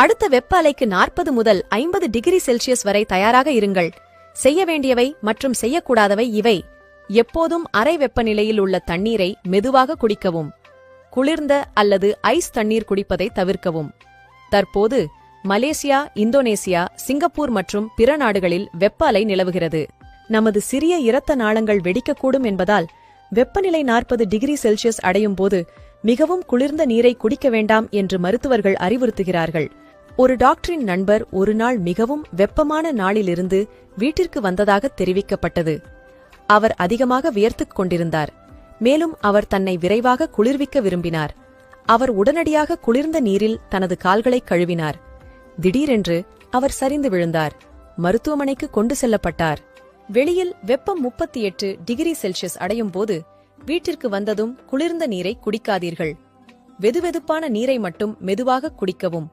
அடுத்த வெப்ப அலைக்கு 40 முதல் 50 டிகிரி செல்சியஸ் வரை தயாராக இருங்கள். செய்ய வேண்டியவை மற்றும் செய்யக்கூடாதவை இவை. எப்போதும் அறை வெப்பநிலையில் உள்ள தண்ணீரை மெதுவாக குடிக்கவும். குளிர்ந்த அல்லது ஐஸ் தண்ணீர் குடிப்பதை தவிர்க்கவும். தற்போது மலேசியா, இந்தோனேசியா, சிங்கப்பூர் மற்றும் பிற நாடுகளில் வெப்ப அலை நிலவுகிறது. நமது சிறிய இரத்த நாளங்கள் வெடிக்கக்கூடும் என்பதால் வெப்பநிலை 40 டிகிரி செல்சியஸ் அடையும் போது மிகவும் குளிர்ந்த நீரை குடிக்க வேண்டாம் என்று மருத்துவர்கள் அறிவுறுத்துகிறார்கள். ஒரு டாக்டரின் நண்பர் ஒரு நாள் மிகவும் வெப்பமான நாளிலிருந்து வீட்டிற்கு வந்ததாக தெரிவிக்கப்பட்டது. அவர் அதிகமாக வியர்த்துக் கொண்டிருந்தார். மேலும் அவர் தன்னை விரைவாக குளிர்விக்க விரும்பினார். அவர் உடனடியாக குளிர்ந்த நீரில் தனது கால்களை கழுவினார். திடீரென்று அவர் சரிந்து விழுந்தார். மருத்துவமனைக்கு கொண்டு செல்லப்பட்டார். வெளியில் வெப்பம் 38 டிகிரி செல்சியஸ் அடையும் போது வீட்டிற்கு வந்ததும் குளிர்ந்த நீரை குடிக்காதீர்கள். வெதுவெதுப்பான நீரை மட்டும் மெதுவாக குடிக்கவும்.